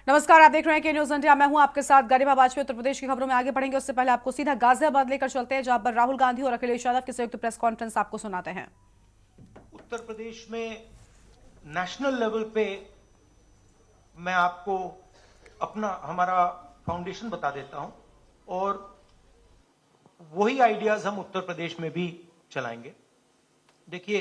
नमस्कार, आप देख रहे हैं के न्यूज इंडिया। मैं हूं आपके साथ गरिमा वाजपेयी। उत्तर प्रदेश की खबरों में आगे बढ़ेंगे उससे पहले आपको सीधा गाजियाबाद लेकर चलते हैं, जहां पर राहुल गांधी और अखिलेश यादव की संयुक्त प्रेस कॉन्फ्रेंस आपको सुनाते हैं। उत्तर प्रदेश में नेशनल लेवल पे मैं आपको हमारा फाउंडेशन बता देता हूं और वही आइडियाज हम उत्तर प्रदेश में भी चलाएंगे। देखिए,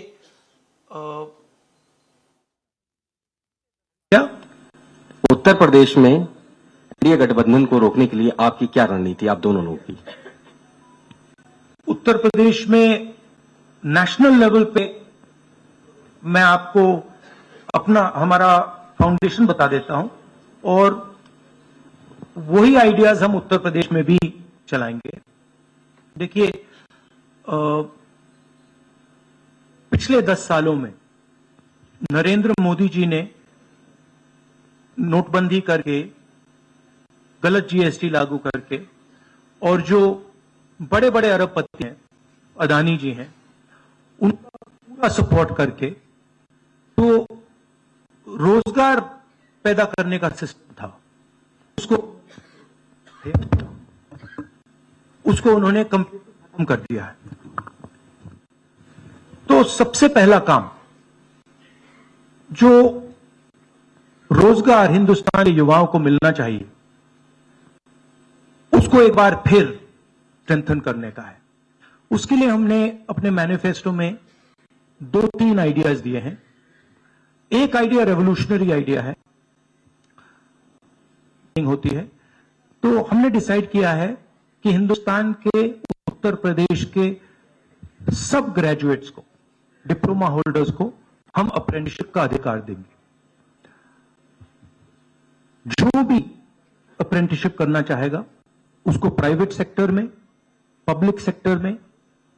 उत्तर प्रदेश में एनडीए गठबंधन को रोकने के लिए आपकी क्या रणनीति, आप दोनों लोगों की? उत्तर प्रदेश में नेशनल लेवल पे मैं आपको हमारा फाउंडेशन बता देता हूं और वही आइडियाज हम उत्तर प्रदेश में भी चलाएंगे। देखिए, पिछले 10 सालों में नरेंद्र मोदी जी ने नोटबंदी करके, गलत जीएसटी लागू करके, और जो बड़े बड़े अरबपति हैं, अदानी जी हैं, उनका पूरा सपोर्ट करके तो रोजगार पैदा करने का सिस्टम था, उसको उन्होंने खत्म कर दिया है। तो सबसे पहला काम जो रोजगार हिंदुस्तान के युवाओं को मिलना चाहिए, उसको एक बार फिर स्ट्रेंथन करने का है। उसके लिए हमने अपने मैनिफेस्टो में 2-3 आइडियाज दिए हैं। एक आइडिया रेवोल्यूशनरी आइडिया है, होती है। तो हमने डिसाइड किया है कि हिंदुस्तान के उत्तर प्रदेश के सब ग्रेजुएट्स को, डिप्लोमा होल्डर्स को हम अप्रेंटिसशिप का अधिकार देंगे। जो भी अप्रेंटिसशिप करना चाहेगा उसको प्राइवेट सेक्टर में, पब्लिक सेक्टर में,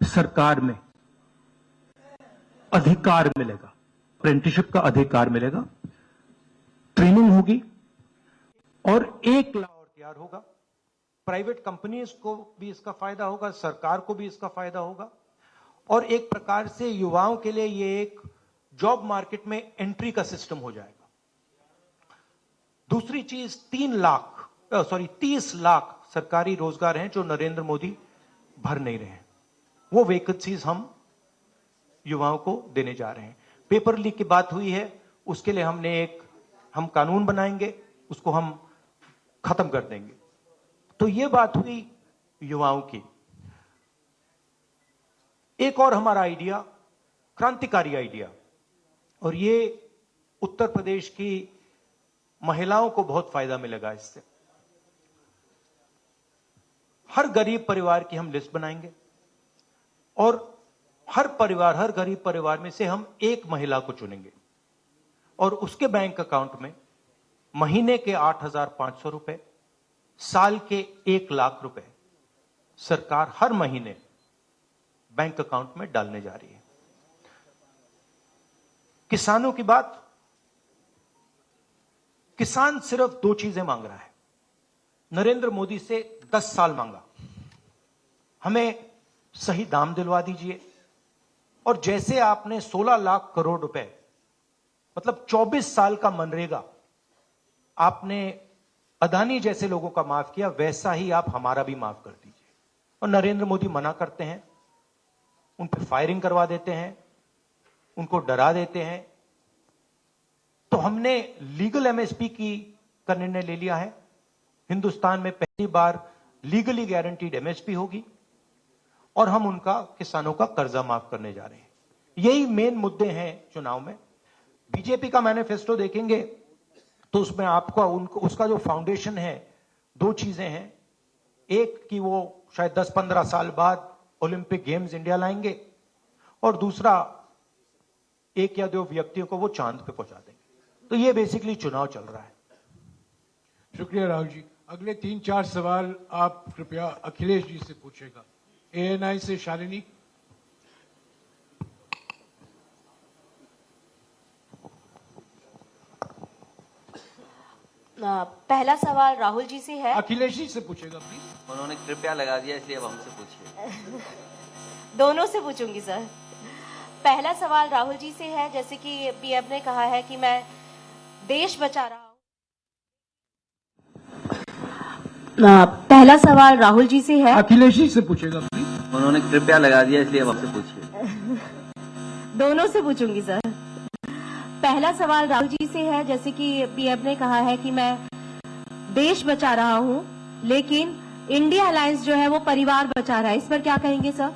सरकार में अधिकार मिलेगा, अप्रेंटिसशिप का अधिकार मिलेगा, ट्रेनिंग होगी और 1 लाख और तैयार होगा। प्राइवेट कंपनीज को भी इसका फायदा होगा, सरकार को भी इसका फायदा होगा और एक प्रकार से युवाओं के लिए ये एक जॉब मार्केट में एंट्री का सिस्टम हो जाएगा। दूसरी चीज, 30 लाख सरकारी रोजगार हैं जो नरेंद्र मोदी भर नहीं रहे हैं, वो वैकेंसीज हम युवाओं को देने जा रहे हैं। पेपर लीक की बात हुई है, उसके लिए हम कानून बनाएंगे, उसको हम खत्म कर देंगे। तो ये बात हुई युवाओं की। एक और हमारा आइडिया, क्रांतिकारी आइडिया, और ये उत्तर प्रदेश की महिलाओं को बहुत फायदा मिलेगा इससे। हर गरीब परिवार की हम लिस्ट बनाएंगे और हर गरीब परिवार में से हम एक महिला को चुनेंगे और उसके बैंक अकाउंट में महीने के 8,500 रुपए, साल के 1 लाख रुपए सरकार हर महीने बैंक अकाउंट में डालने जा रही है। किसानों की बात, किसान सिर्फ 2 चीजें मांग रहा है। नरेंद्र मोदी से 10 साल मांगा, हमें सही दाम दिलवा दीजिए, और जैसे आपने 16 लाख करोड़ रुपए, मतलब 24 साल का मनरेगा आपने अदानी जैसे लोगों का माफ किया, वैसा ही आप हमारा भी माफ कर दीजिए। और नरेंद्र मोदी मना करते हैं, उन पर फायरिंग करवा देते हैं, उनको डरा देते हैं। तो हमने लीगल एमएसपी का निर्णय ले लिया है। हिंदुस्तान में पहली बार लीगली गारंटीड एमएसपी होगी और हम उनका, किसानों का कर्जा माफ करने जा रहे हैं। यही मेन मुद्दे हैं चुनाव में। बीजेपी का मैनिफेस्टो देखेंगे तो उसमें आपको उसका जो फाउंडेशन है, 2 चीजें हैं। एक कि वो शायद 10-15 साल बाद ओलंपिक गेम्स इंडिया लाएंगे, और दूसरा 1 या 2 व्यक्तियों को वो चांद पे पहुंचा देंगे। तो ये बेसिकली चुनाव चल रहा है। शुक्रिया राहुल जी। अगले 3-4 सवाल आप कृपया अखिलेश जी से पूछेगा। एएनआई से शालिनी। पहला सवाल राहुल जी से है। अखिलेश जी से पूछेगा प्लीज। उन्होंने कृपया लगा दिया, इसलिए अब हमसे पूछिए। दोनों से पूछूंगी सर। पहला सवाल राहुल जी से है, जैसे कि पीएम ने कहा है कि मैं देश बचा रहा हूं। पहला सवाल राहुल जी से है। अखिलेश जी से पूछेगा प्लीज। उन्होंने कृपया लगा दिया, इसलिए अब हमसे पूछिए। दोनों से पूछूंगी सर। पहला सवाल राहुल जी से है, जैसे कि पीएम ने कहा है कि मैं देश बचा रहा हूं, लेकिन इंडिया अलायंस जो है वो परिवार बचा रहा है, इस पर क्या कहेंगे सर?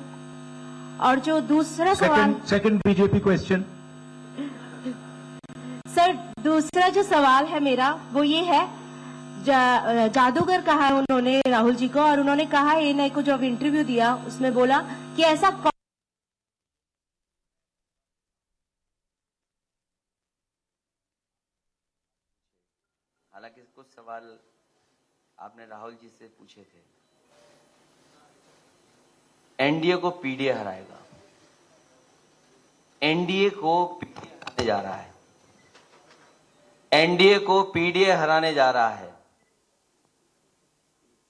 और जो दूसरा सवाल सेकंड बीजेपी क्वेश्चन। सर, दूसरा जो सवाल है मेरा वो ये है, जादूगर कहा है उन्होंने राहुल जी को, और उन्होंने कहा एएनआई को जब इंटरव्यू दिया उसमें बोला कि ऐसा हालांकि कुछ सवाल आपने राहुल जी से पूछे थे। एनडीए को पीडीए हराएगा, एनडीए को पीडीए हराने जा रहा है, एनडीए को पीडीए हराने जा रहा है।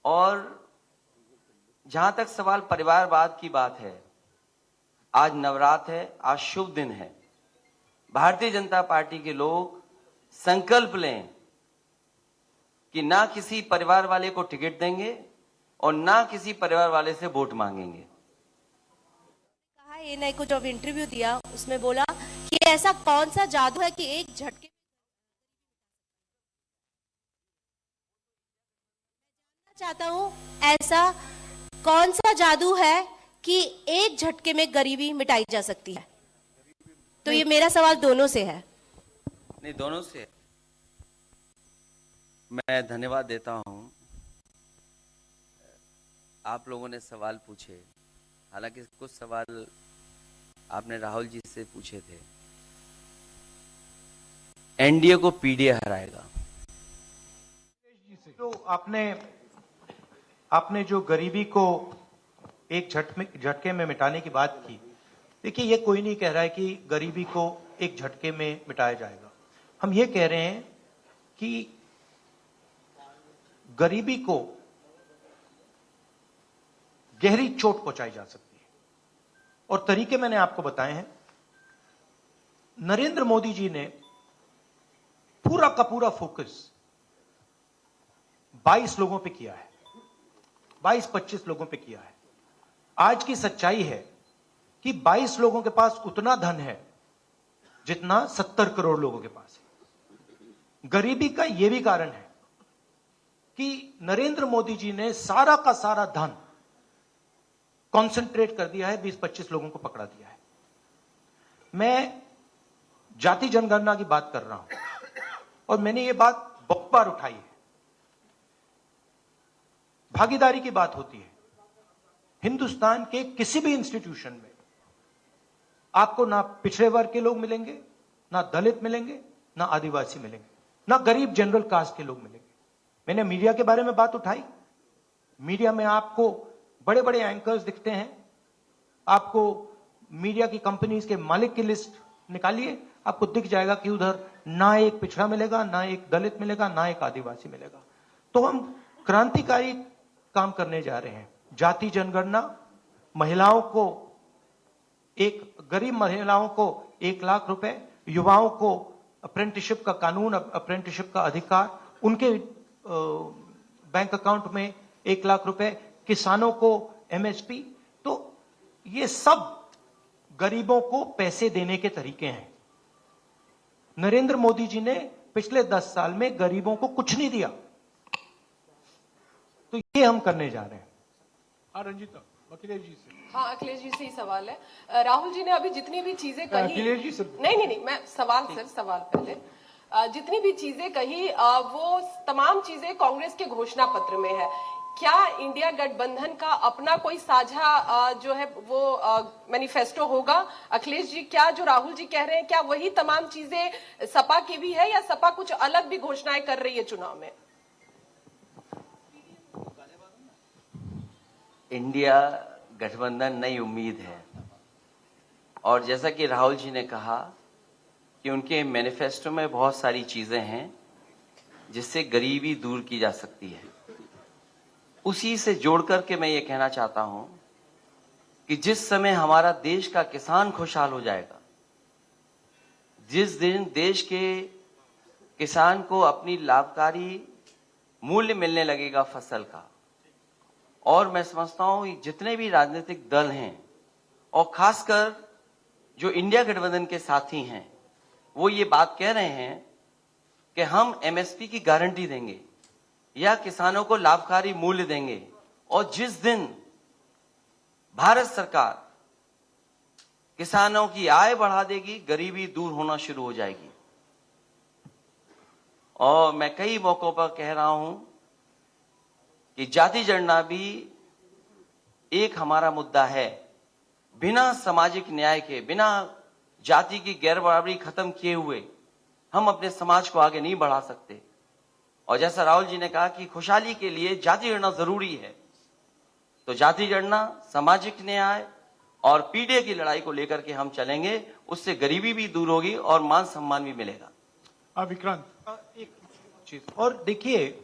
और जहां तक सवाल परिवारवाद की बात है, आज नवरात्र है, आज शुभ दिन है। भारतीय जनता पार्टी के लोग संकल्प लें कि ना किसी परिवार वाले को टिकट देंगे और ना किसी परिवार वाले से वोट मांगेंगे। कहा एएनआई को जब इंटरव्यू दिया उसमें बोला कि ऐसा कौन सा जादू है कि एक झटके चाहता हूं, ऐसा कौन सा जादू है कि एक झटके में गरीबी मिटाई जा सकती है? तो ये मेरा सवाल दोनों से है। नहीं, दोनों से मैं धन्यवाद देता हूं। आप लोगों ने सवाल पूछे, हालांकि कुछ सवाल आपने राहुल जी से पूछे थे। एनडीए को पीडीए हराएगा। तो आपने जो गरीबी को एक झटके में मिटाने की बात की, देखिए ये कोई नहीं कह रहा है कि गरीबी को एक झटके में मिटाया जाएगा। हम ये कह रहे हैं कि गरीबी को गहरी चोट पहुंचाई जा सकती है, और तरीके मैंने आपको बताए हैं। नरेंद्र मोदी जी ने पूरा का पूरा फोकस 22 लोगों पे किया है, 22-25 लोगों पे किया है। आज की सच्चाई है कि 22 लोगों के पास उतना धन है जितना 70 करोड़ लोगों के पास है। गरीबी का यह भी कारण है कि नरेंद्र मोदी जी ने सारा का सारा धन कॉन्सेंट्रेट कर दिया है, 20-25 लोगों को पकड़ा दिया है। मैं जाति जनगणना की बात कर रहा हूं, और मैंने ये बात बहुत बार उठाई है। भागीदारी की बात होती है। हिंदुस्तान के किसी भी इंस्टीट्यूशन में आपको ना पिछड़े वर्ग के लोग मिलेंगे, ना दलित मिलेंगे, ना आदिवासी मिलेंगे, ना गरीब जनरल कास्ट के लोग मिलेंगे। मैंने मीडिया के बारे में बात उठाई। मीडिया में आपको बड़े बड़े एंकर्स दिखते हैं। आपको मीडिया की कंपनीज के मालिक की लिस्ट निकालिए, आपको दिख जाएगा कि उधर ना एक पिछड़ा मिलेगा, ना एक दलित मिलेगा, ना एक आदिवासी मिलेगा। तो हम क्रांतिकारी काम करने जा रहे हैं। जाति जनगणना, महिलाओं को गरीब महिलाओं को 1 लाख रुपए, युवाओं को अप्रेंटिसशिप का कानून, अप्रेंटिसशिप का अधिकार, उनके बैंक अकाउंट में 1 लाख रुपए, किसानों को एमएसपी। तो ये सब गरीबों को पैसे देने के तरीके हैं। नरेंद्र मोदी जी ने पिछले 10 साल में गरीबों को कुछ नहीं दिया, तो ये हम करने जा रहे हैं। हाँ रंजीता, अखिलेश जी से। हाँ, अखिलेश जी से ही सवाल है। राहुल जी ने अभी जितनी भी चीजें कही, अखिलेश जी से। नहीं, मैं सवाल पहले जितनी भी चीजें कही, वो तमाम चीजें कांग्रेस के घोषणा पत्र में है। क्या इंडिया गठबंधन का अपना कोई साझा जो है वो मैनिफेस्टो होगा? अखिलेश जी, क्या जो राहुल जी कह रहे हैं, क्या वही तमाम चीजें सपा की भी है, या सपा कुछ अलग भी घोषणाएं कर रही है चुनाव में? इंडिया गठबंधन नई उम्मीद है, और जैसा कि राहुल जी ने कहा कि उनके मैनिफेस्टो में बहुत सारी चीजें हैं जिससे गरीबी दूर की जा सकती है। उसी से जोड़ करके मैं ये कहना चाहता हूं कि जिस समय हमारा देश का किसान खुशहाल हो जाएगा, जिस दिन देश के किसान को अपनी लाभकारी मूल्य मिलने लगेगा फसल का। और मैं समझता हूं जितने भी राजनीतिक दल हैं और खासकर जो इंडिया गठबंधन के साथी हैं, वो ये बात कह रहे हैं कि हम एमएसपी की गारंटी देंगे या किसानों को लाभकारी मूल्य देंगे, और जिस दिन भारत सरकार किसानों की आय बढ़ा देगी, गरीबी दूर होना शुरू हो जाएगी। और मैं कई मौकों पर कह रहा हूं कि जाति जनगणना भी एक हमारा मुद्दा है। बिना सामाजिक न्याय के, बिना जाति की गैर बराबरी खत्म किए हुए हम अपने समाज को आगे नहीं बढ़ा सकते। और जैसा राहुल जी ने कहा कि खुशहाली के लिए जाति जनगणना जरूरी है, तो जाति जनगणना, सामाजिक न्याय और पीडीए की लड़ाई को लेकर के हम चलेंगे। उससे गरीबी भी दूर होगी और मान सम्मान भी मिलेगा। विक्रांत, एक चीज और देखिए,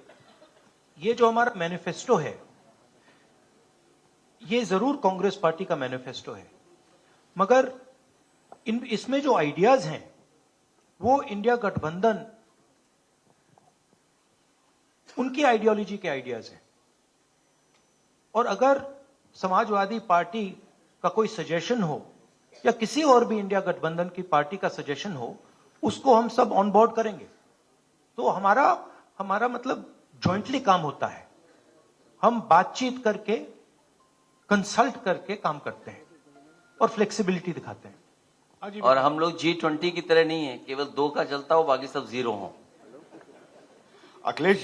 ये जो हमारा मैनिफेस्टो है, ये जरूर कांग्रेस पार्टी का मैनिफेस्टो है, मगर इसमें जो आइडियाज हैं वो इंडिया गठबंधन उनकी आइडियोलॉजी के आइडियाज हैं। और अगर समाजवादी पार्टी का कोई सजेशन हो या किसी और भी इंडिया गठबंधन की पार्टी का सजेशन हो, उसको हम सब ऑन बोर्ड करेंगे। तो हमारा मतलब जॉइंटली काम होता है। हम बातचीत करके, कंसल्ट करके काम करते हैं और फ्लेक्सिबिलिटी दिखाते हैं। और हम लोग G20 की तरह नहीं है, केवल 2 का चलता हो, बाकी सब 0 हो। अखिलेश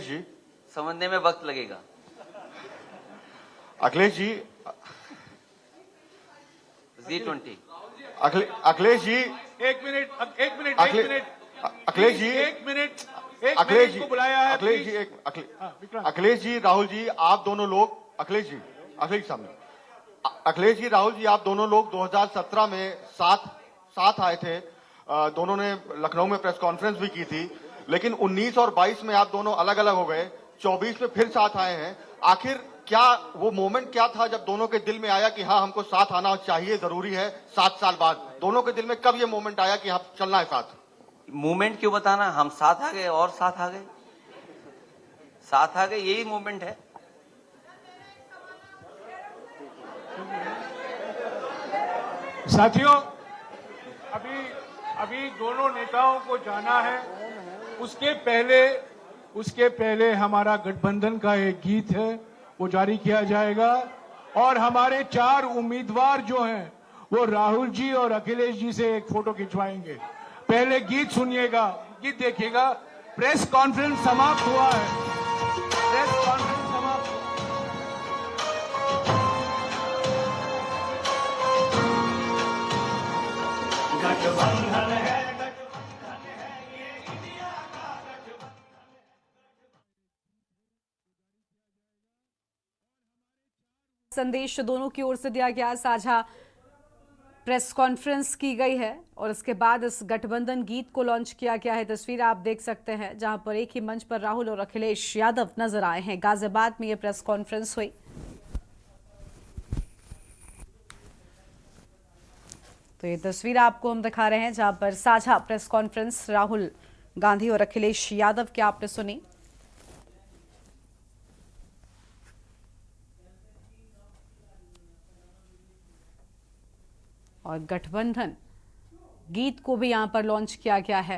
जी समझने में वक्त लगेगा। अखिलेश जी G20 अखिलेश जी एक मिनट अखिलेश जी को बुलाया है। अखिलेश जी अखिलेश जी राहुल जी आप दोनों लोग अखिलेश जी राहुल जी आप दोनों लोग 2017 में साथ आए थे। दोनों ने लखनऊ में प्रेस कॉन्फ्रेंस भी की थी, लेकिन 19 और 22 में आप दोनों अलग अलग हो गए। 24 में फिर साथ आए हैं। आखिर क्या वो मोमेंट क्या था जब दोनों के दिल में आया कि हाँ हमको साथ आना चाहिए, जरूरी है? 7 साल बाद दोनों के दिल में कब ये मोमेंट आया कि हाँ चलना है साथ? मूवमेंट क्यों बताना, हम साथ आ गए और साथ आ गए, यही मूवमेंट है। साथियों, अभी दोनों नेताओं को जाना है। उसके पहले हमारा गठबंधन का एक गीत है, वो जारी किया जाएगा। और हमारे 4 उम्मीदवार जो हैं वो राहुल जी और अखिलेश जी से एक फोटो खिंचवाएंगे। पहले गीत सुनिएगा, गीत देखिएगा। प्रेस कॉन्फ्रेंस समाप्त हुआ है। प्रेस कॉन्फ्रेंस समाप्त। गठबंधन है, संदेश दोनों की ओर से दिया गया, साझा प्रेस कॉन्फ्रेंस की गई है और इसके बाद इस गठबंधन गीत को लॉन्च किया गया है। तस्वीर आप देख सकते हैं जहां पर एक ही मंच पर राहुल और अखिलेश यादव नजर आए हैं। गाजियाबाद में यह प्रेस कॉन्फ्रेंस हुई। तो ये तस्वीर आपको हम दिखा रहे हैं जहां पर साझा प्रेस कॉन्फ्रेंस राहुल गांधी और अखिलेश यादव की आपने सुनी। और गठबंधन गीत को भी यहां पर लॉन्च किया गया है।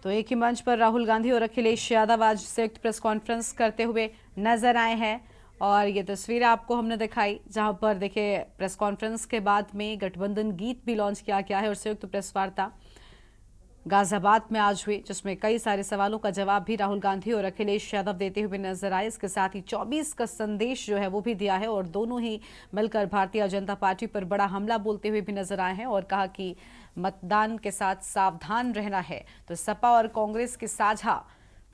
तो एक ही मंच पर राहुल गांधी और अखिलेश यादव आज संयुक्त प्रेस कॉन्फ्रेंस करते हुए नजर आए हैं। और ये तस्वीर आपको हमने दिखाई जहां पर देखिए प्रेस कॉन्फ्रेंस के बाद में गठबंधन गीत भी लॉन्च किया गया है और संयुक्त प्रेस वार्ता गाजियाबाद में आज हुई, जिसमें कई सारे सवालों का जवाब भी राहुल गांधी और अखिलेश यादव देते हुए नजर आए। इसके साथ ही 24 का संदेश जो है वो भी दिया है और दोनों ही मिलकर भारतीय जनता पार्टी पर बड़ा हमला बोलते हुए भी नजर आए हैं और कहा कि मतदान के साथ सावधान रहना है। तो सपा और कांग्रेस के साझा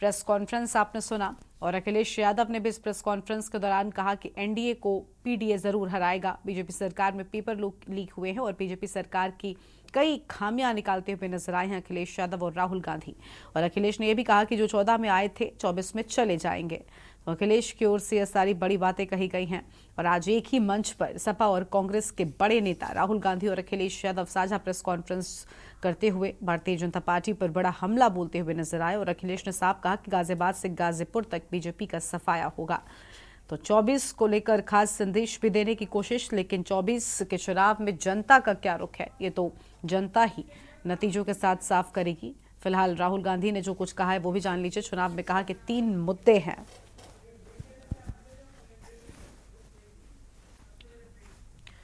प्रेस कॉन्फ्रेंस आपने सुना और अखिलेश यादव ने भी इस प्रेस कॉन्फ्रेंस के दौरान कहा कि एनडीए को पीडीए जरूर हराएगा। बीजेपी सरकार में पेपर लीक हुए हैं और बीजेपी सरकार की कई खामियां निकालते हुए नजर आए हैं अखिलेश यादव और राहुल गांधी। और अखिलेश ने यह भी कहा कि जो 14 में आए थे 24 में चले जाएंगे। तो अखिलेश की ओर से यह सारी बड़ी बातें कही गई हैं। और आज एक ही मंच पर सपा और कांग्रेस के बड़े नेता राहुल गांधी और अखिलेश यादव साझा प्रेस कॉन्फ्रेंस करते हुए भारतीय जनता पार्टी पर बड़ा हमला बोलते हुए नजर आए। और अखिलेश ने साफ कहा कि गाजियाबाद से गाजीपुर तक बीजेपी का सफाया होगा। तो 24 को लेकर खास संदेश भी देने की कोशिश, लेकिन 24 के चुनाव में जनता का क्या रुख है ये तो जनता ही नतीजों के साथ साफ करेगी। फिलहाल राहुल गांधी ने जो कुछ कहा है वो भी जान लीजिए। चुनाव में कहा कि 3 मुद्दे हैं